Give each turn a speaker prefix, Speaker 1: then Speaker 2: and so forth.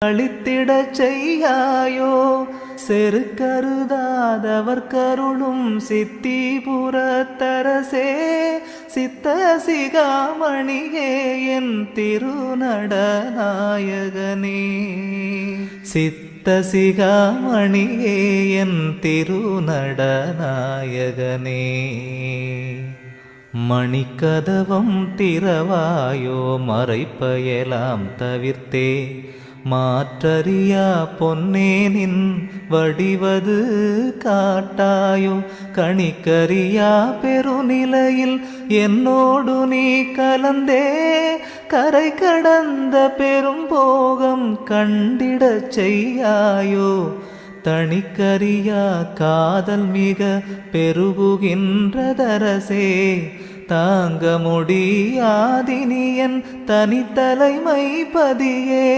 Speaker 1: அளித்திடச் செய்யாயோ செருக்கருதாதவர் கருளும் சித்திபுரத்தரசே சித்த சிகாமணியே என் திருநடநாயகனே சித்த சிகாமணியே என் திருநடநாயகனே மணிக்கதவம் திறவாயோ மறைப்பயலாம் தவிர்த்தே மாற்றறியா பொன்னே நின் வடிவது காட்டாயோ கணிக்கறியா பெருநிலையில் என்னோடு நீ கலந்தே கரை கடந்த பெரும் போகம் கண்டிடச் செய்யாயோ தணிக்கறியா காதல் மிக பெருகுகின்றதரசே தாங்க முடியாதினியன் தனித்தலைமை பதியே